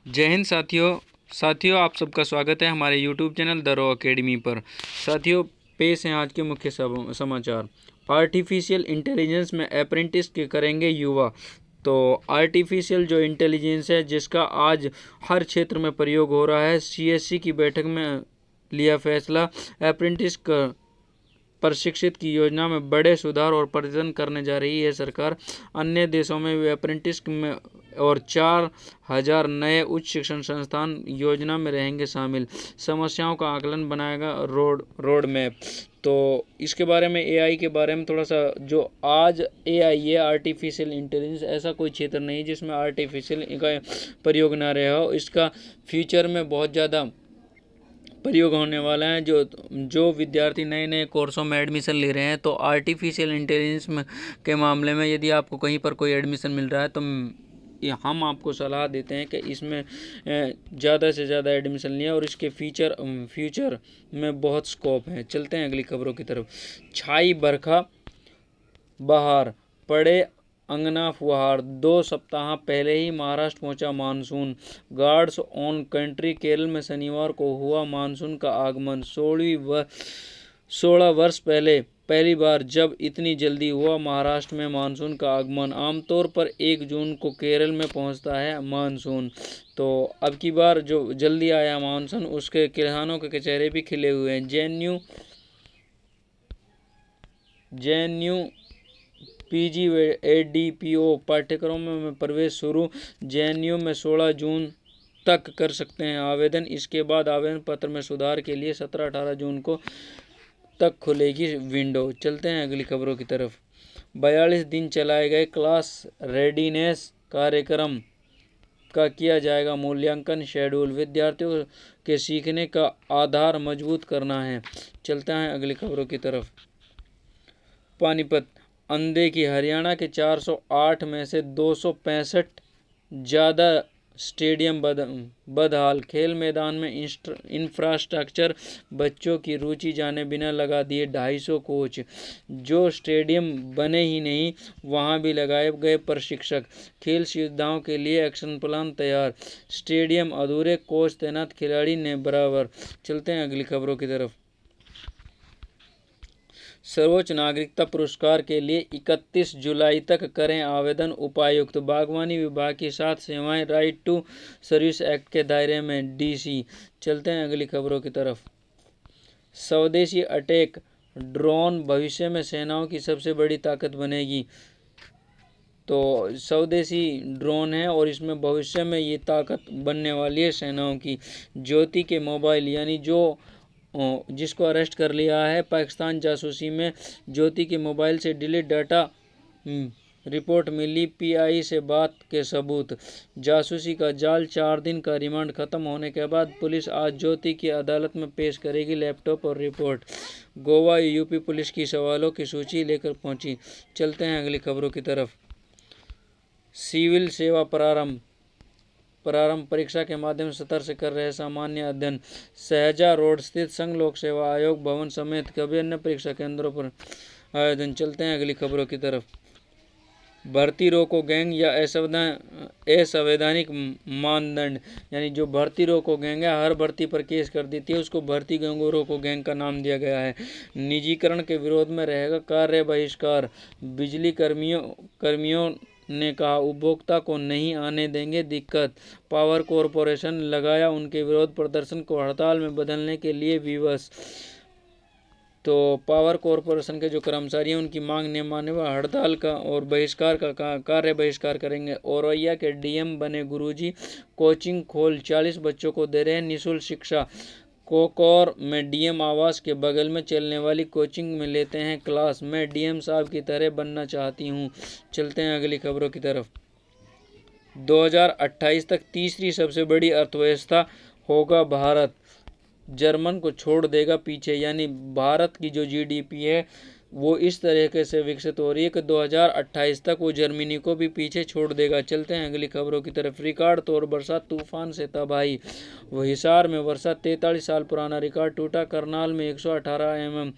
जय हिंद साथियों आप सबका स्वागत है हमारे YouTube channel the raw academy पर। साथियों, पेश हैं आज के मुख्य समाचार। आर्टिफिशियल इंटेलिजेंस में अप्रेंटिस के करेंगे युवा। तो आर्टिफिशियल जो इंटेलिजेंस है, जिसका आज हर क्षेत्र में प्रयोग हो रहा है, सीएससी की बैठक में लिया फैसला। अप्रेंटिस प्रशिक्षित की योजना में बड़े सुधार और परिवर्तन करने जा रही है सरकार। अन्य देशों में भी अप्रेंटिस में और 4,000 नए उच्च शिक्षण संस्थान योजना में रहेंगे शामिल। समस्याओं का आकलन बनाएगा रोड मैप। तो इसके बारे में एआई के बारे में थोड़ा सा, जो आज एआई है, आर्टिफिशियल इंटेलिजेंस, ऐसा कोई क्षेत्र नहीं जिसमें आर्टिफिशियल का प्रयोग ना रहा हो। इसका फ्यूचर में बहुत ज़्यादा प्रयोग होने वाला है। जो विद्यार्थी नए नए कोर्सों में एडमिशन ले रहे हैं, तो आर्टिफिशियल इंटेलिजेंस के मामले में यदि आपको कहीं पर कोई एडमिशन मिल रहा है, तो हम आपको सलाह देते हैं कि इसमें ज़्यादा से ज़्यादा एडमिशन लिया, और इसके फ्यूचर में बहुत स्कोप है। चलते हैं अगली खबरों की तरफ। छाई बरखा बहार, पड़े अंगना फुहार। 2 सप्ताह पहले ही महाराष्ट्र पहुंचा monsoon. Guards on country, Kerala में शनिवार को हुआ मानसून का आगमन। 16 वर्ष पहले पहली बार जब इतनी जल्दी हुआ महाराष्ट्र में मानसून का आगमन। आमतौर पर 1 जून को केरल में पहुंचता है मानसून। तो अब की बार जो जल्दी आया मानसून, उसके किसानों के चेहरे भी खिले हुए हैं। जेएनयू पीजी व एडीपीओ पाठ्यक्रमों में प्रवेश शुरू। जेएनयू में 16 जून तक कर सकते हैं आवेदन। इसके बाद आवेदन पत्र में सुधार के लिए 17-18 जून को तक खुलेगी विंडो। चलते हैं अगली खबरों की तरफ। 42 दिन चलाए गए क्लास रेडीनेस कार्यक्रम का किया जाएगा मूल्यांकन। शेड्यूल विद्यार्थियों के सीखने का आधार मजबूत करना है। चलते हैं अगली खबरों की तरफ। पानीपत अनदेखी, हरियाणा के 408 में से 265 ज़्यादा स्टेडियम बदहाल। खेल मैदान में इंफ्रास्ट्रक्चर, बच्चों की रुचि जाने बिना लगा दिए 250 कोच। जो स्टेडियम बने ही नहीं, वहां भी लगाए गए प्रशिक्षक। खेल सुविधाओं के लिए एक्शन प्लान तैयार। स्टेडियम अधूरे, कोच तैनात, खिलाड़ी ने बराबर। चलते हैं अगली खबरों की तरफ। सर्वोच्च नागरिकता पुरस्कार के लिए 31 जुलाई तक करें आवेदन। उपायुक्त, बागवानी विभाग की 7 सेवाएं राइट टू सर्विस एक्ट के दायरे में। डीसी। चलते हैं अगली खबरों की तरफ। स्वदेशी अटैक ड्रोन भविष्य में सेनाओं की सबसे बड़ी ताकत बनेगी। तो स्वदेशी ड्रोन है और इसमें भविष्य में ये ताकत बनने वाली है सेनाओं की। ज्योति के मोबाइल, यानी जिसको अरेस्ट कर लिया है पाकिस्तान जासूसी में, ज्योति के मोबाइल से डिलीट डाटा रिपोर्ट मिली। पीआई से बात के सबूत। जासूसी का जाल, 4 दिन का रिमांड खत्म होने के बाद पुलिस आज ज्योति की अदालत में पेश करेगी लैपटॉप और रिपोर्ट। गोवा यूपी पुलिस की सवालों की सूची लेकर पहुंची। चलते हैं अगली खबरों की तरफ। सिविल सेवा प्रारंभ परीक्षा के माध्यम से 17 से कर रहे सामान्य अध्ययन। सहजा रोड स्थित संघ लोक सेवा आयोग भवन समेत विभिन्न परीक्षा केंद्रों पर आयोजन। चलते हैं अगली खबरों की तरफ। भर्ती रोको गैंग या असंवैधानिक मानदंड, यानी जो भर्ती रोको गैंग है, हर भर्ती पर केस कर देती है, उसको भर्ती रोको गैंग का नाम दिया गया है। निजीकरण के विरोध में रहेगा कार्य बहिष्कार। बिजली कर्मियों ने कहा उपभोक्ता को नहीं आने देंगे दिक्कत। पावर कॉरपोरेशन लगाया उनके विरोध प्रदर्शन को हड़ताल में बदलने के लिए विवश। तो पावर कॉरपोरेशन के जो कर्मचारी हैं, उनकी मांग नहीं माने हुए हड़ताल का और बहिष्कार का कार्य बहिष्कार करेंगे। औरैया के डीएम बने गुरुजी, कोचिंग खोल 40 बच्चों को दे रहे हैं निःशुल्क शिक्षा। कोकौर में डीएम आवास के बगल में चलने वाली कोचिंग में लेते हैं क्लास। मैं डीएम साहब की तरह बनना चाहती हूँ। चलते हैं अगली खबरों की तरफ। 2028 तक तीसरी सबसे बड़ी अर्थव्यवस्था होगा भारत, जर्मन को छोड़ देगा पीछे। यानी भारत की जो जीडीपी है, वो इस तरीके से विकसित हो रही है कि 2028 तक वो जर्मनी को भी पीछे छोड़ देगा। चलते हैं अगली खबरों की तरफ। रिकॉर्ड तोड़ बरसात, तूफान से तबाही। हिसार में वर्षा, 43 साल पुराना रिकॉर्ड टूटा। करनाल में 118 mm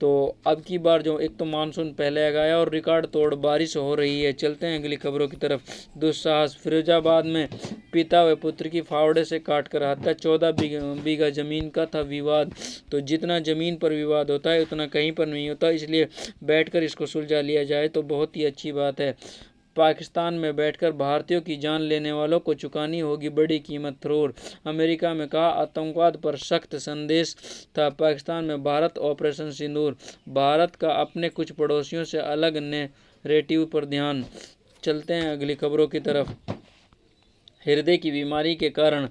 तो अब की बार जो एक तो मानसून पहले आ गया और रिकॉर्ड तोड़ बारिश हो रही है। चलते हैं अगली खबरों की तरफ। दुस्साहस, फिरोजाबाद में पिता व पुत्र की फावड़े से काटकर हत्या। 14 बीघा जमीन का था विवाद। तो जितना जमीन पर विवाद होता है उतना कहीं पर नहीं होता, इसलिए बैठकर इसको सुलझा लिया जाए तो बहुत ही अच्छी बात है। पाकिस्तान में बैठकर भारतीयों की जान लेने वालों को चुकानी होगी बड़ी कीमत। थ्रोर, अमेरिका में कहा आतंकवाद पर सख्त संदेश था। पाकिस्तान में भारत ऑपरेशन सिंदूर, भारत का अपने कुछ पड़ोसियों से अलग नैरेटिव पर ध्यान। चलते हैं अगली खबरों की तरफ। हृदय की बीमारी के कारण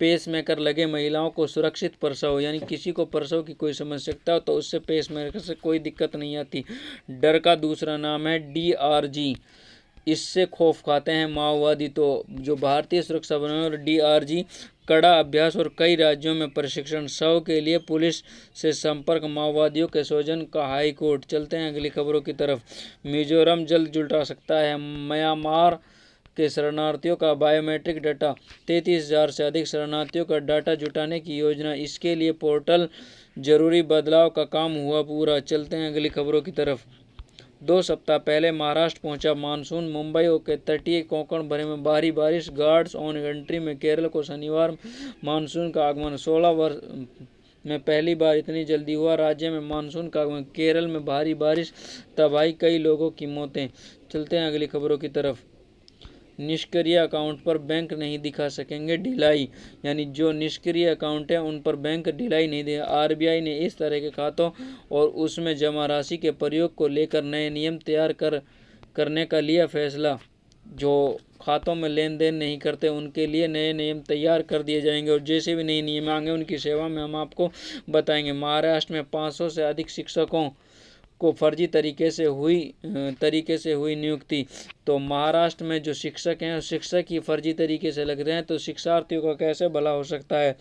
पेस मेकर लगे महिलाओं को सुरक्षित प्रसव, यानी किसी को प्रसव की कोई समस्या हो तो उससे पेस मेकर से कोई दिक्कत नहीं आती। डर का दूसरा नाम है DRG, इससे खौफ खाते हैं माओवादी। तो जो भारतीय सुरक्षा बलों और DRG कड़ा अभ्यास और कई राज्यों में प्रशिक्षण। शव के लिए पुलिस से संपर्क, माओवादियों के स्वजन का हाई कोर्ट। चलते हैं अगली खबरों की तरफ। मिजोरम जल्द जुटा सकता है म्यांमार के शरणार्थियों का बायोमेट्रिक डाटा। 33,000 से अधिक शरणार्थियों का डाटा जुटाने की योजना, इसके लिए पोर्टल जरूरी बदलाव का काम हुआ पूरा। चलते हैं अगली खबरों की तरफ। 2 सप्ताह पहले महाराष्ट्र पहुंचा मानसून, मुंबई के तटीय कोंकण भरे में भारी बारिश। गार्ड्स ऑन एंट्री में केरल को शनिवार मानसून का आगमन। 16 वर्ष में पहली बार इतनी जल्दी हुआ राज्य में मानसून का आगमन। केरल में भारी बारिश, तबाही, कई लोगों की मौतें। चलते हैं अगली खबरों की तरफ। निष्क्रिय अकाउंट पर बैंक नहीं दिखा सकेंगे ढिलाई, यानी जो निष्क्रिय अकाउंट है उन पर बैंक ढिलाई नहीं देगा। RBI ने इस तरह के खातों और उसमें जमा राशि के प्रयोग को लेकर नए नियम तैयार करने का लिया फैसला। जो खातों में लेन देन नहीं करते उनके लिए नए नियम तैयार कर दिए जाएंगे और जैसे भी नए नियम आएंगे उनकी सेवा में हम आपको बताएंगे। महाराष्ट्र में 500 से अधिक शिक्षकों को फर्जी तरीके से हुई नियुक्ति। तो महाराष्ट्र में जो शिक्षक हैं, शिक्षक ही फर्जी तरीके से लग रहे हैं, तो शिक्षार्थियों का कैसे भला हो सकता है।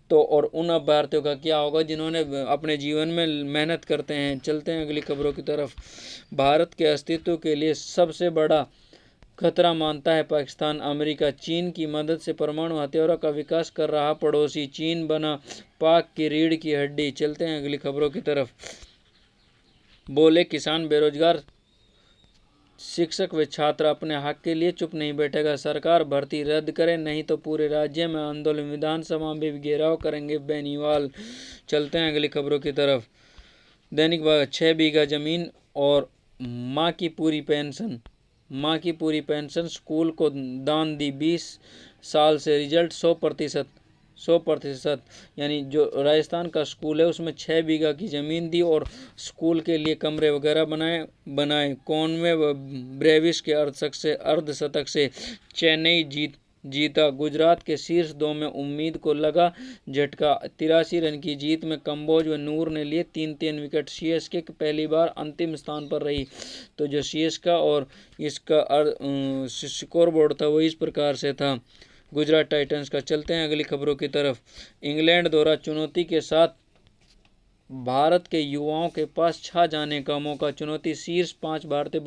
तो और उन अभ्यर्थियों का क्या होगा जिन्होंने अपने जीवन में मेहनत करते हैं। चलते हैं अगली खबरों की तरफ। भारत के अस्तित्व के लिए सबसे बड़ा खतरा मानता है पाकिस्तान। अमेरिका, चीन की मदद से परमाणु हथियारों का विकास कर रहा पड़ोसी। चीन बना पाक की रीढ़ की हड्डी। चलते हैं अगली खबरों की तरफ। बोले किसान बेरोजगार, शिक्षक व छात्र अपने हक के लिए चुप नहीं बैठेगा। सरकार भर्ती रद्द करे नहीं तो पूरे राज्य में आंदोलन, विधानसभा में भी घेराव करेंगे बेनीवाल। चलते हैं अगली खबरों की तरफ। दैनिक 6 बीघा जमीन और माँ की पूरी पेंशन स्कूल को दान दी। 20 साल से रिजल्ट 100%, यानी जो राजस्थान का स्कूल है उसमें 6 बीघा की ज़मीन दी और स्कूल के लिए कमरे वगैरह बनाए। कॉनवे ब्रेविस के अर्धशतक से चेन्नई जीता। गुजरात के शीर्ष 2 में उम्मीद को लगा झटका। 83 रन की जीत में कंबोज व नूर ने लिए 3 विकेट। CSK पहली बार अंतिम स्थान पर रही। तो जो CSK और इसका स्कोर बोर्ड था वो इस प्रकार से था गुजरात टाइटंस का। चलते हैं अगली खबरों की तरफ। इंग्लैंड दौरा चुनौती के साथ भारत के युवाओं के पास छा जाने का मौका। चुनौती, शीर्ष 5 भारतीय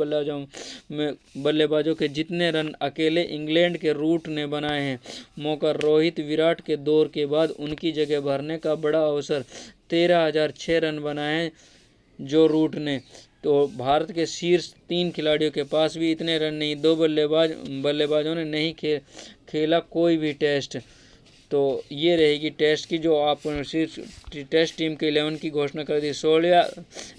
बल्लेबाजों के जितने रन अकेले इंग्लैंड के रूट ने बनाए हैं। मौका, रोहित विराट के दौर के बाद उनकी जगह भरने का बड़ा अवसर। 13,006 रन बनाए जो रूट ने। तो भारत के शीर्ष 3 खिलाड़ियों के पास भी इतने रन नहीं। 2 बल्लेबाजों ने नहीं खेला कोई भी टेस्ट। तो ये रहेगी टेस्ट की जो आप टेस्ट टीम के 11 की घोषणा कर दी। 16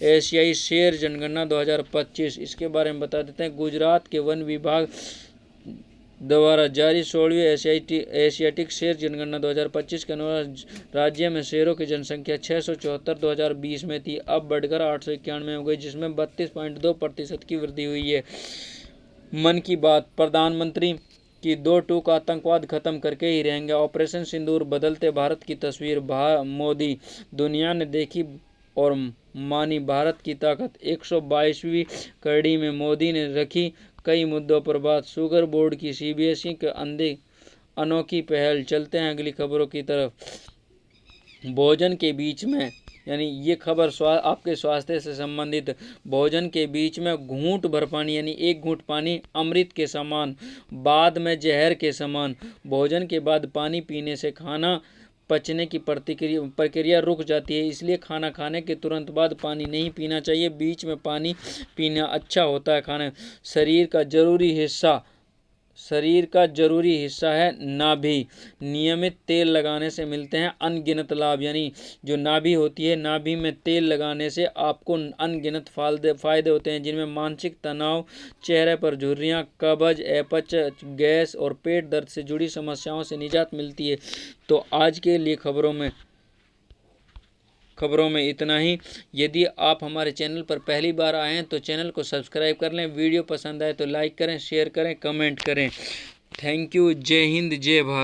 एशियाई शेर जनगणना 2025, इसके बारे में बता देते हैं। गुजरात के वन विभाग द्वारा जारी 16वीं एशियाटिक शेर जनगणना 2025 के अनुसार राज्य में शेरों की जनसंख्या 674 2020 में थी, अब बढ़कर 891 हो गई, जिसमें 32.2% की वृद्धि हुई है। मन की बात, प्रधानमंत्री की 2 टूक आतंकवाद खत्म करके ही रहेंगे। ऑपरेशन सिंदूर, बदलते भारत की तस्वीर। मोदी, दुनिया ने देखी और मानी भारत की ताकत। 122वीं कड़ी में मोदी ने रखी कई मुद्दों पर बात। शुगर बोर्ड की CBSE के अनोखी पहल। चलते हैं अगली खबरों की तरफ। भोजन के बीच में, यानी ये खबर आपके स्वास्थ्य से संबंधित। भोजन के बीच में घूंट भर पानी, यानी 1 घूंट पानी अमृत के समान, बाद में जहर के समान। भोजन के बाद पानी पीने से खाना पचने की प्रक्रिया रुक जाती है। इसलिए खाना खाने के तुरंत बाद पानी नहीं पीना चाहिए। बीच में पानी पीना अच्छा होता है। खाना शरीर का जरूरी हिस्सा है नाभि। नियमित तेल लगाने से मिलते हैं अनगिनत लाभ। यानी जो नाभि होती है, नाभि में तेल लगाने से आपको अनगिनत फायदे होते हैं, जिनमें मानसिक तनाव, चेहरे पर झुर्रियाँ, कब्ज, अपच, गैस और पेट दर्द से जुड़ी समस्याओं से निजात मिलती है। तो आज के लिए खबरों में इतना ही। यदि आप हमारे चैनल पर पहली बार आए हैं तो चैनल को सब्सक्राइब कर लें। वीडियो पसंद आए तो लाइक करें, शेयर करें, कमेंट करें। Thank you. जय हिंद, जय भारत।